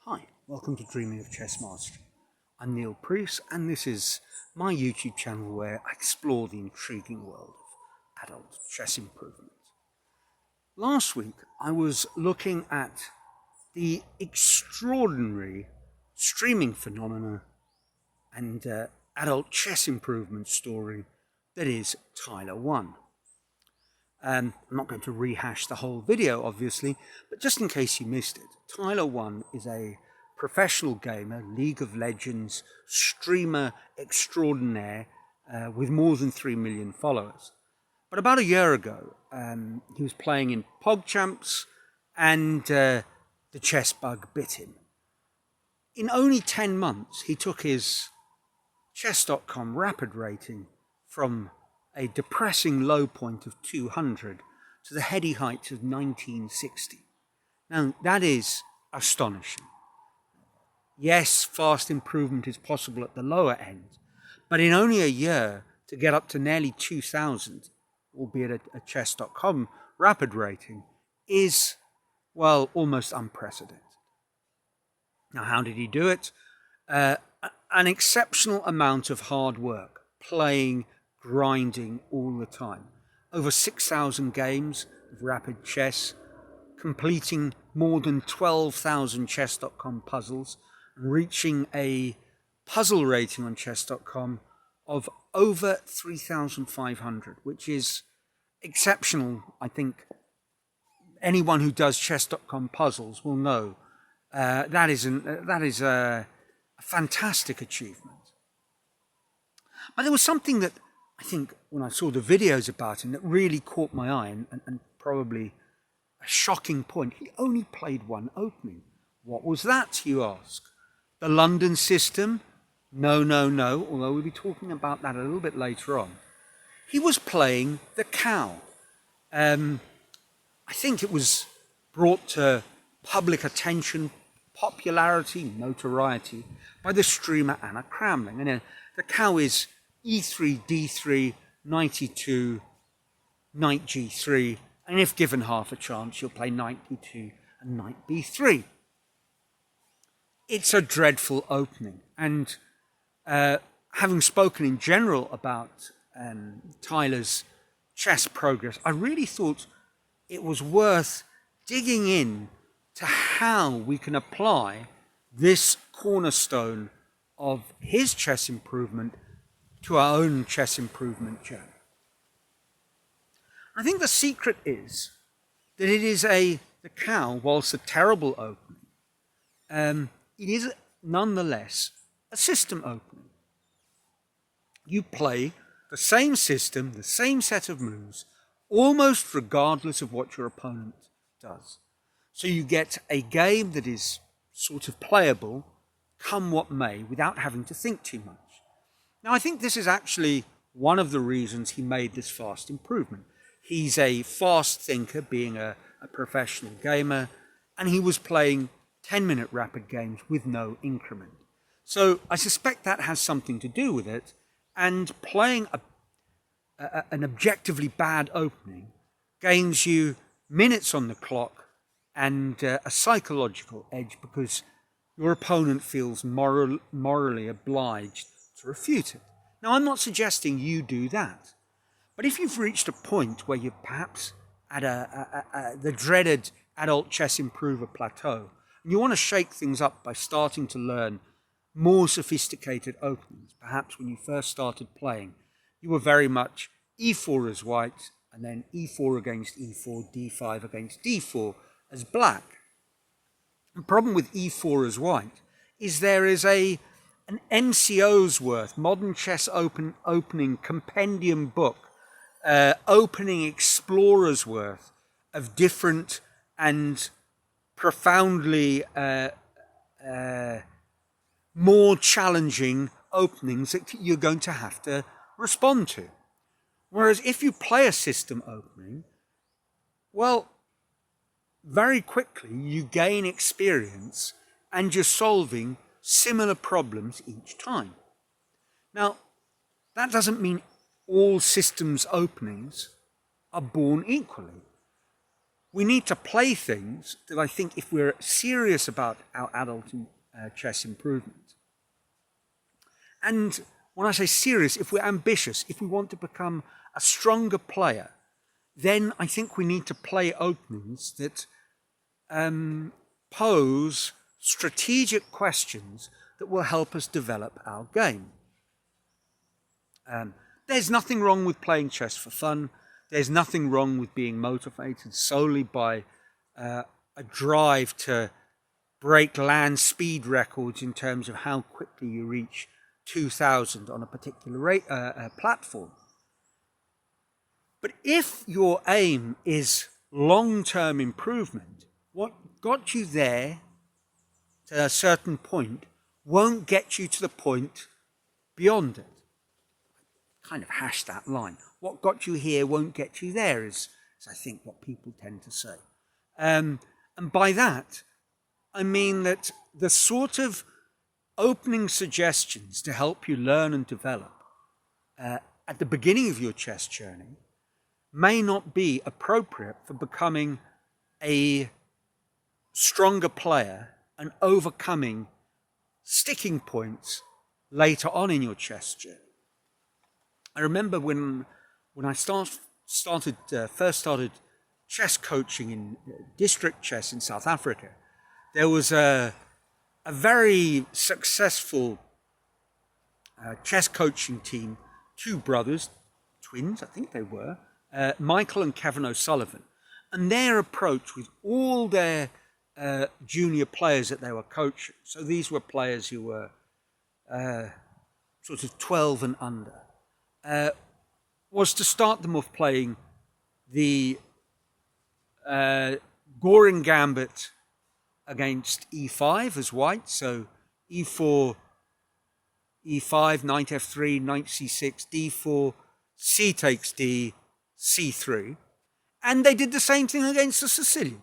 Hi, welcome to Dreaming of Chess Mastery. I'm Neil Priest, and this is my YouTube channel where I explore the intriguing world of adult chess improvement. Last week, I was looking at the extraordinary streaming phenomena and adult chess improvement story that is Tyler1. I'm not going to rehash the whole video, obviously, but just in case you missed it, Tyler1 is a professional gamer, League of Legends streamer extraordinaire with more than 3 million followers. But about a year ago, he was playing in PogChamps and the chess bug bit him. In only 10 months, he took his chess.com rapid rating from a depressing low point of 200 to the heady heights of 1960. Now, that is astonishing. Yes, fast improvement is possible at the lower end, but in only a year to get up to nearly 2,000, albeit a chess.com rapid rating, is, well, almost unprecedented. Now, how did he do it? An exceptional amount of hard work, playing, grinding all the time. Over 6,000 games of rapid chess, completing more than 12,000 chess.com puzzles, and reaching a puzzle rating on chess.com of over 3,500, which is exceptional. I think anyone who does chess.com puzzles will know that is a fantastic achievement. But there was something that I think when I saw the videos about him that really caught my eye and probably a shocking point. He only played one opening. What was that, you ask? The London system? No, although we'll be talking about that a little bit later on. He was playing the cow. I think it was brought to public attention, popularity, notoriety by the streamer Anna Cramling. And the cow is e3, d3, knight e2, knight g3, and if given half a chance, you'll play knight b2 and knight b3. It's a dreadful opening, and having spoken in general about Tyler's chess progress, I really thought it was worth digging in to how we can apply this cornerstone of his chess improvement to our own chess improvement journey. I think the secret is that it is the cow, whilst a terrible opening, it is nonetheless a system opening. You play the same system, the same set of moves, almost regardless of what your opponent does. So you get a game that is sort of playable, come what may, without having to think too much. Now, I think this is actually one of the reasons he made this fast improvement. He's a fast thinker, being a professional gamer, and he was playing 10-minute rapid games with no increment. So I suspect that has something to do with it, and playing an objectively bad opening gains you minutes on the clock and a psychological edge because your opponent feels morally obliged to refute it. Now, I'm not suggesting you do that, but if you've reached a point where you're perhaps at the dreaded adult chess improver plateau, and you want to shake things up by starting to learn more sophisticated openings, perhaps when you first started playing, you were very much e4 as white, and then e4 against e4, d5 against d4 as black. The problem with e4 as white is there is an MCO's worth, Modern Chess Opening Compendium book, opening explorers worth of different and profoundly more challenging openings that you're going to have to respond to. Whereas if you play a system opening, well, very quickly you gain experience and you're solving similar problems each time. Now, that doesn't mean all systems openings are born equally. we need to play things that I think, if we're serious about our adult chess improvement, and when I say serious, if we're ambitious, if we want to become a stronger player, then I think we need to play openings that pose strategic questions that will help us develop our game. There's nothing wrong with playing chess for fun. There's nothing wrong with being motivated solely by a drive to break land speed records in terms of how quickly you reach 2000 on a particular platform. But if your aim is long-term improvement, what got you there to a certain point won't get you to the point beyond it. Kind of hash that line. What got you here won't get you there is I think what people tend to say. And by that, I mean that the sort of opening suggestions to help you learn and develop at the beginning of your chess journey may not be appropriate for becoming a stronger player and overcoming sticking points later on in your chess journey. I remember when I first started chess coaching in district chess in South Africa, there was a very successful chess coaching team, two brothers, twins I think they were, Michael and Kevin O'Sullivan, and their approach with all their junior players that they were coaching, so these were players who were sort of 12 and under, was to start them off playing the Goring Gambit against e5 as white, so e4, e5, knight f3, knight c6, d4, c takes d, c3, and they did the same thing against the Sicilian.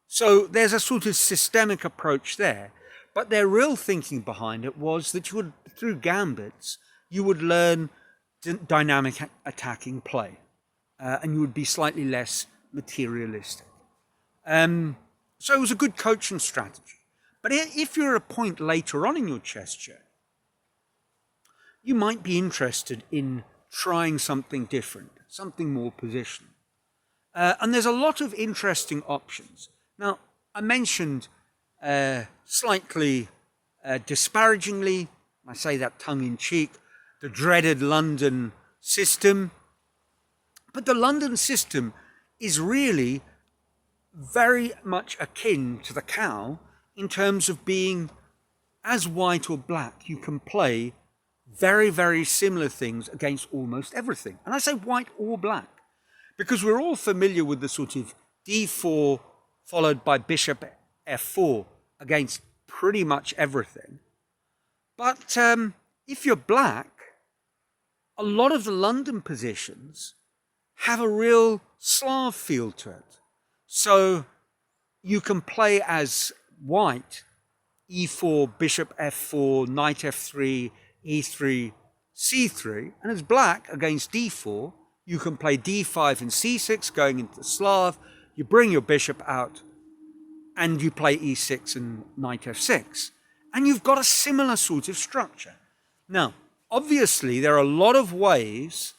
So there's a sort of systemic approach there, but their real thinking behind it was that you would, through gambits, you would learn dynamic attacking play, and you would be slightly less materialistic. So it was a good coaching strategy. But if you're at a point later on in your chess journey, you might be interested in trying something different, something more positional. And there's a lot of interesting options. Now, I mentioned slightly disparagingly, I say that tongue-in-cheek, the dreaded London system. But the London system is really very much akin to the cow in terms of being as white or black. You can play very, very similar things against almost everything. And I say white or black because we're all familiar with the sort of d4 followed by bishop f4 against pretty much everything. But if you're black, a lot of the London positions have a real Slav feel to it. So you can play as white, e4, bishop f4, knight f3, e3, c3, and as black against d4, you can play d5 and c6 going into Slav, you bring your bishop out, and you play e6 and knight f6. And you've got a similar sort of structure. Now, obviously, there are a lot of ways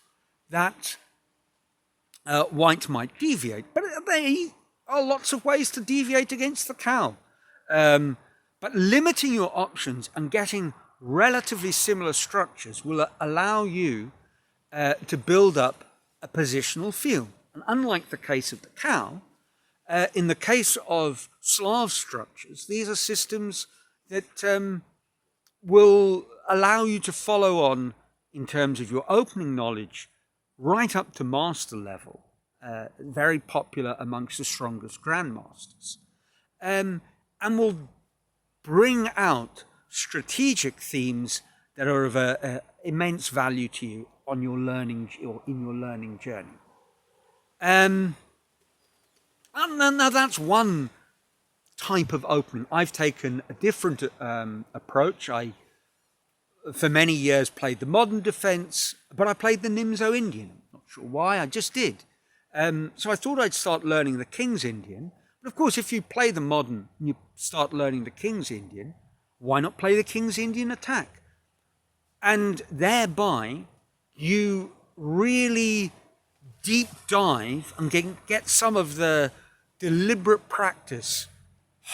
that white might deviate, but there are lots of ways to deviate against the cow. But limiting your options and getting relatively similar structures will allow you to build up a positional feel. And unlike the case of the cow, in the case of Slav structures, these are systems that will allow you to follow on in terms of your opening knowledge right up to master level, very popular amongst the strongest grandmasters, and will bring out strategic themes that are of immense value to you on your learning or in your learning journey. And now that's one type of opening. I've taken a different approach. I, for many years, played the modern defense, but I played the Nimzo Indian. Not sure why, I just did. So I thought I'd start learning the King's Indian. But of course, if you play the modern and you start learning the King's Indian, why not play the King's Indian attack? And thereby, you really deep dive and get some of the deliberate practice,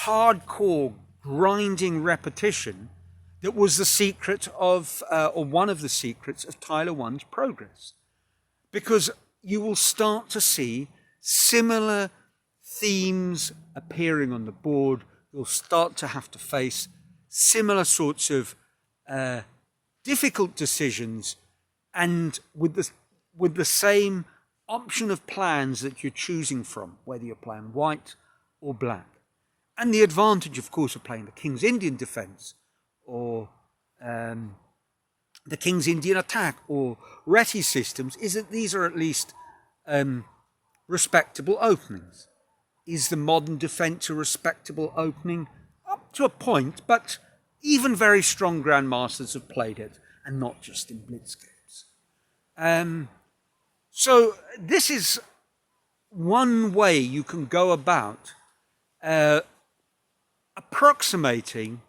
hardcore grinding repetition that was the secret of, or one of the secrets of Tyler1's progress. Because you will start to see similar themes appearing on the board. You'll start to have to face similar sorts of difficult decisions, and with the same option of plans that you're choosing from, whether you're playing white or black. And the advantage, of course, of playing the King's Indian defence or the King's Indian attack or Reti systems is that these are at least respectable openings. Is the modern defence a respectable opening? Up to a point, but even very strong grandmasters have played it, and not just in blitz games. So this is one way you can go about approximating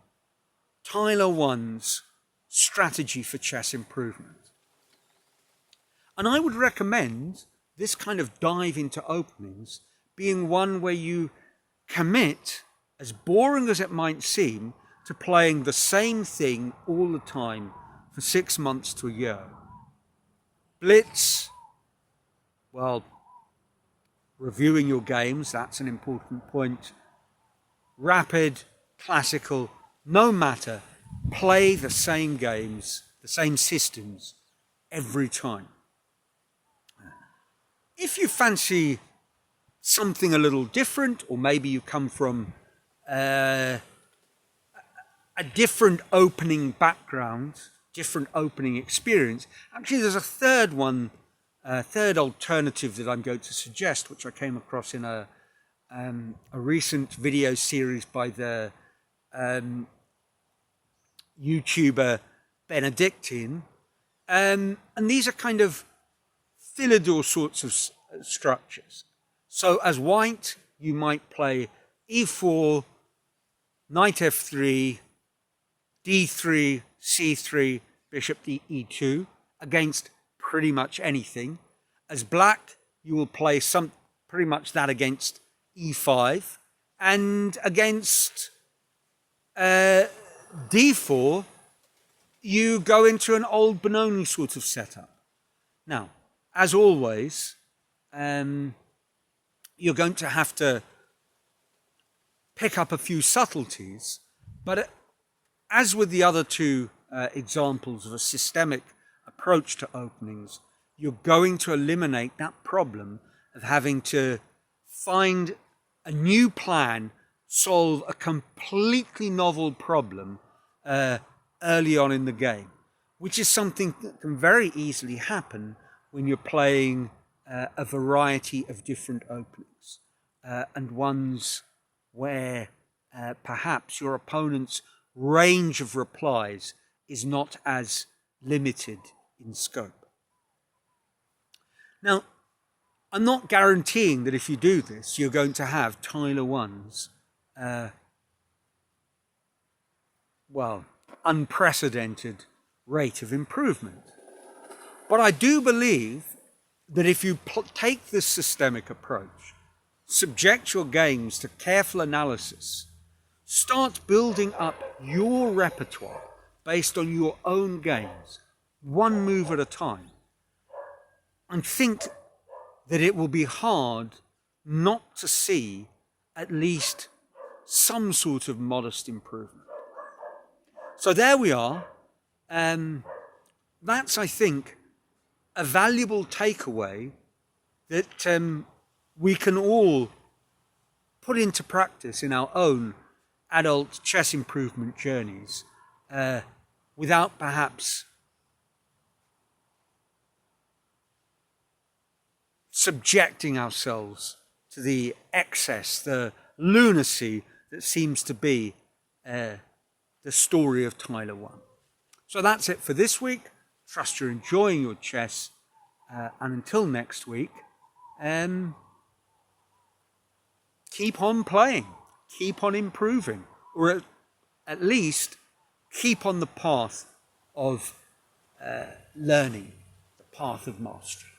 Tyler1's strategy for chess improvement. And I would recommend this kind of dive into openings being one where you commit, as boring as it might seem, to playing the same thing all the time for 6 months to a year. Blitz, well, reviewing your games, that's an important point. Rapid, classical, no matter, play the same games, the same systems every time. If you fancy something a little different, or maybe you come from a different opening background, different opening experience, actually there's a third one, third alternative that I'm going to suggest, which I came across in a recent video series by the YouTuber Benedictine. And these are kind of Philidor sorts of structures. So as white, you might play e4, knight f3, d3, c3, bishop e2 against pretty much anything. As black, you will play pretty much that against e5, and against d4, you go into an old Benoni sort of setup. Now, as always, you're going to have to pick up a few subtleties, but as with the other two examples of a systemic approach to openings, you're going to eliminate that problem of having to find a new plan, solve a completely novel problem early on in the game, which is something that can very easily happen when you're playing a variety of different openings and ones where perhaps your opponent's range of replies is not as limited in scope. Now, I'm not guaranteeing that if you do this, you're going to have Tyler1's, unprecedented rate of improvement. But I do believe that if you take this systemic approach, subject your games to careful analysis, start building up your repertoire based on your own games, one move at a time, and think that it will be hard not to see at least some sort of modest improvement. So there we are. That's, I think, a valuable takeaway that we can all put into practice in our own adult chess improvement journeys without perhaps subjecting ourselves to the excess, the lunacy that seems to be the story of Tyler1. So that's it for this week. Trust you're enjoying your chess. And until next week, keep on playing, keep on improving, or at least keep on the path of learning, the path of mastery.